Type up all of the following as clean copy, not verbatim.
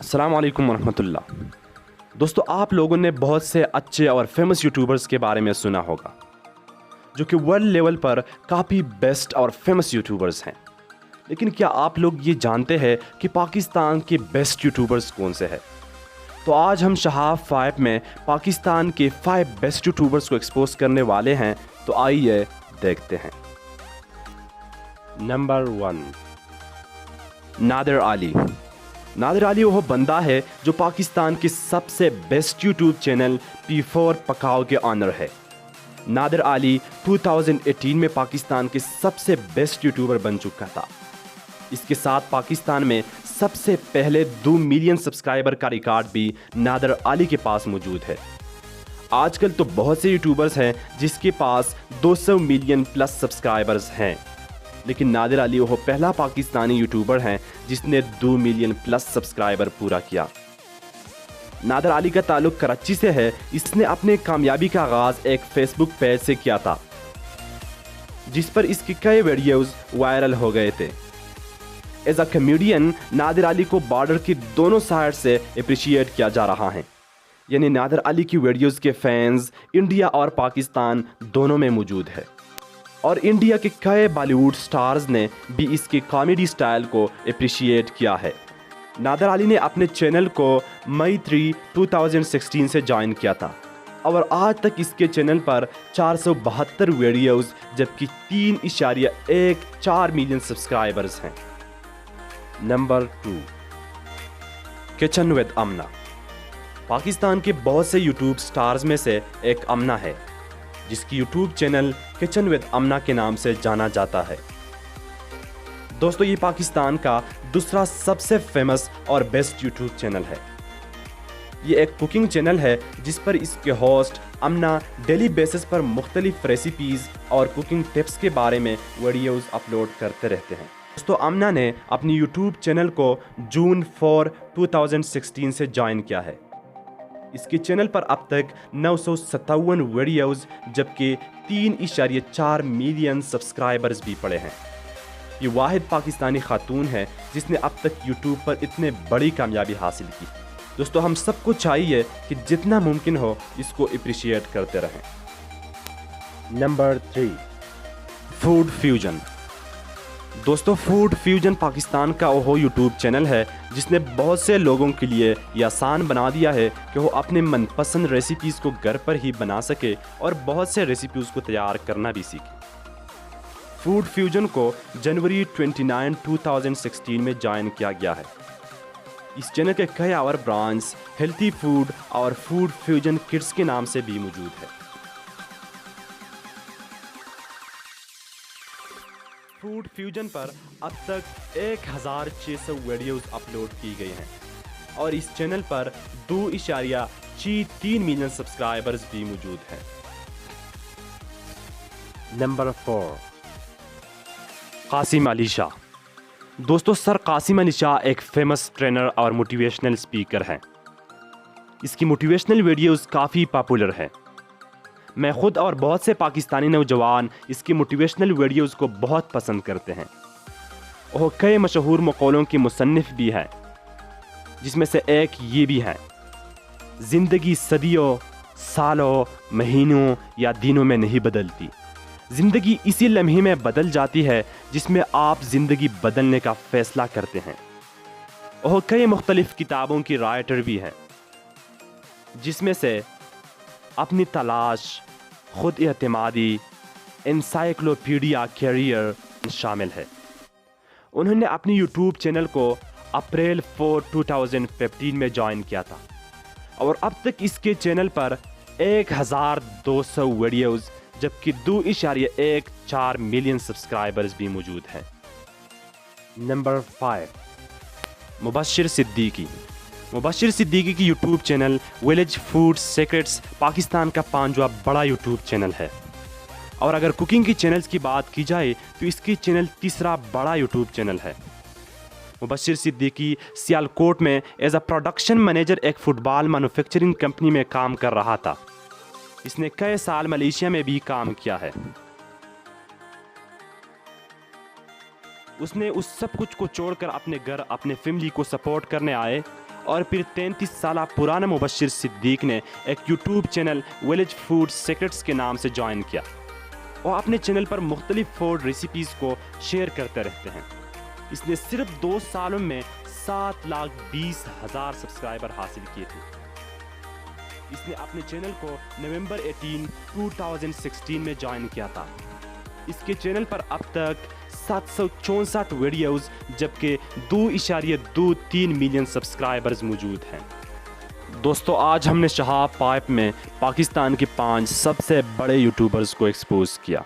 السلام علیکم ورحمۃ اللہ۔ دوستو، آپ لوگوں نے بہت سے اچھے اور فیمس یوٹیوبرز کے بارے میں سنا ہوگا جو کہ ورلڈ لیول پر کافی بیسٹ اور فیمس یوٹیوبرز ہیں، لیکن کیا آپ لوگ یہ جانتے ہیں کہ پاکستان کے بیسٹ یوٹیوبرز کون سے ہیں؟ تو آج ہم شہاب 5 میں پاکستان کے 5 بیسٹ یوٹیوبرز کو ایکسپوز کرنے والے ہیں، تو آئیے دیکھتے ہیں۔ نمبر 1، نادر علی۔ نادر علی وہ بندہ ہے جو پاکستان کے سب سے بیسٹ یوٹیوب چینل P4 پکاؤ کے آنر ہے۔ نادر علی 2018 میں پاکستان کے سب سے بیسٹ یوٹیوبر بن چکا تھا۔ اس کے ساتھ پاکستان میں سب سے پہلے 2 ملین سبسکرائبر کا ریکارڈ بھی نادر علی کے پاس موجود ہے۔ آج کل تو بہت سے یوٹیوبرز ہیں جس کے پاس 200 ملین پلس سبسکرائبرز ہیں، لیکن نادر علی وہ پہلا پاکستانی یوٹیوبر ہیں جس نے 2 ملین پلس سبسکرائبر پورا کیا۔ نادر علی کا تعلق کراچی سے ہے۔ اس نے اپنے کامیابی کا آغاز ایک فیس بک پیج سے کیا تھا جس پر اس کی کئی ویڈیوز وائرل ہو گئے تھے۔ ایز اے کمیڈین نادر علی کو بارڈر کی دونوں سائڈ سے اپریشیٹ کیا جا رہا ہے، یعنی نادر علی کی ویڈیوز کے فینز انڈیا اور پاکستان دونوں میں موجود ہے، اور انڈیا کے کئی بالی ووڈ سٹارز نے بھی اس کی کامیڈی سٹائل کو اپریشیٹ کیا ہے۔ نادر علی نے اپنے چینل کو مئی 3، 2016 سے جوائن کیا تھا، اور آج تک اس کے چینل پر 472 ویڈیوز جبکہ 3.14 ملین سبسکرائبرز ہیں۔ Number 2، kitchen with Amna. Pakistan کے بہت سے یوٹیوب سٹارز میں سے ایک امنا ہے جس کی یوٹیوب چینل کچن ود امنا کے نام سے جانا جاتا ہے۔ دوستو، یہ پاکستان کا دوسرا سب سے فیمس اور بیسٹ یوٹیوب چینل ہے۔ یہ ایک کوکنگ چینل ہے جس پر اس کے ہوسٹ امنا ڈیلی بیسس پر مختلف ریسیپیز اور کوکنگ ٹپس کے بارے میں ویڈیوز اپلوڈ کرتے رہتے ہیں۔ دوستو، امنا نے اپنی یوٹیوب چینل کو جون 4، 2016 سے جوائن کیا ہے۔ اس کے چینل پر اب تک 957 ویڈیوز جبکہ 3.4 ملین سبسکرائبرز بھی پڑے ہیں۔ یہ واحد پاکستانی خاتون ہے جس نے اب تک یوٹیوب پر اتنے بڑی کامیابی حاصل کی۔ دوستو، ہم سب کو چاہیے کہ جتنا ممکن ہو اس کو اپریشیٹ کرتے رہیں۔ Number 3، food fusion. دوستو، فوڈ فیوژن پاکستان کا وہ یوٹیوب چینل ہے جس نے بہت سے لوگوں کے لیے یہ آسان بنا دیا ہے کہ وہ اپنے من پسند ریسیپیز کو گھر پر ہی بنا سکے اور بہت سے ریسیپیز کو تیار کرنا بھی سیکھے۔ فوڈ فیوژن کو جنوری 29، 2016 میں جوائن کیا گیا ہے۔ اس چینل کے کئی اور برانچز ہیلتھی فوڈ اور فوڈ فیوژن کڈز کے نام سے بھی موجود ہے۔ فوڈ فیوژن پر اب تک 1600 ویڈیوز اپلوڈ کی گئی ہیں، اور اس چینل پر 2.3 ملین سبسکرائبرز بھی موجود ہیں۔ نمبر 4، قاسم علی شاہ۔ دوستو، سر قاسم علی شاہ ایک فیمس ٹرینر اور موٹیویشنل اسپیکر ہیں۔ اس کی موٹیویشنل ویڈیوز کافی پاپولر ہیں۔ میں خود اور بہت سے پاکستانی نوجوان اس کی موٹیویشنل ویڈیوز کو بہت پسند کرتے ہیں۔ وہ کئی مشہور مقولوں کی مصنف بھی ہے، جس میں سے ایک یہ بھی ہے: زندگی صدیوں، سالوں، مہینوں یا دنوں میں نہیں بدلتی، زندگی اسی لمحے میں بدل جاتی ہے جس میں آپ زندگی بدلنے کا فیصلہ کرتے ہیں۔ وہ کئی مختلف کتابوں کی رائٹر بھی ہیں، جس میں سے اپنی تلاش، خود اعتمادی، انسائکلوپیڈیا کیریئر شامل ہے۔ انہوں نے اپنی یوٹیوب چینل کو اپریل 4، 2015 میں جوائن کیا تھا، اور اب تک اس کے چینل پر 1200 ویڈیوز جبکہ 2.14 ملین سبسکرائبرز بھی موجود ہیں۔ نمبر 5، مبشر صدیقی۔ مبشر صدیقی کی YouTube channel village food secrets Pakistan کا 5واں بڑا یوٹیوب چینل ہے، اور اگر کوکنگ کی چینلز کی بات کی جائے تو اس کی چینل 3را بڑا یوٹیوب چینل ہے۔ مبشر صدیقی سیالکوٹ میں ایز اے پروڈکشن مینیجر ایک فٹ بال مینوفیکچرنگ کمپنی میں کام کر رہا تھا۔ اس نے کئی سال ملیشیا میں بھی کام کیا ہے۔ اس نے اس سب کچھ کو چھوڑ کر اپنے گھر اپنے فیملی کو سپورٹ کرنے آئے اور پھر 33 سالہ پرانا مبشر صدیق نے ایک YouTube channel village food secrets کے نام سے جوائن کیا. وہ اپنے چینل پر مختلف فوڈ ریسیپیز کو شیئر کرتے رہتے ہیں. اس نے صرف 2 سالوں میں 7,20,000 سبسکرائبر حاصل کیے تھے. اس نے اپنے چینل کو نومبر 18 2016 میں جوائن کیا تھا. اس کے چینل پر اب تک 764 ویڈیوز جبکہ 2.23 ملین سبسکرائبرز موجود ہیں. دوستو آج ہم نے شہاب پائپ میں پاکستان کے 5 سب سے بڑے یوٹیوبرز کو ایکسپوز کیا.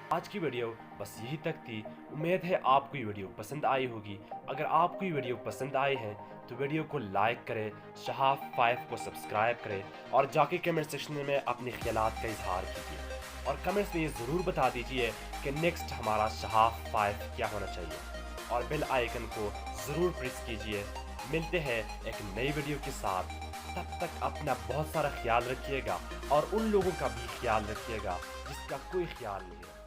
آج کی ویڈیو بس یہی تک تھی. امید ہے آپ کو یہ ویڈیو پسند آئی ہوگی. اگر آپ کو یہ ویڈیو پسند آئی ہے تو ویڈیو کو لائک کریں, شہاب 5 کو سبسکرائب کریں اور جا کے کمنٹ سیکشن میں اپنے خیالات کا اظہار کیجیے. اور کمنٹس میں یہ ضرور بتا دیجیے کہ نیکسٹ ہمارا شہاب 5 کیا ہونا چاہیے. اور بیل آئیکن کو ضرور پریس کیجیے. ملتے ہیں ایک نئی ویڈیو کے ساتھ. تب تک اپنا بہت سارا خیال رکھیے گا اور ان لوگوں کا بھی خیال رکھیے گا جس کا کوئی خیال نہیں ہے.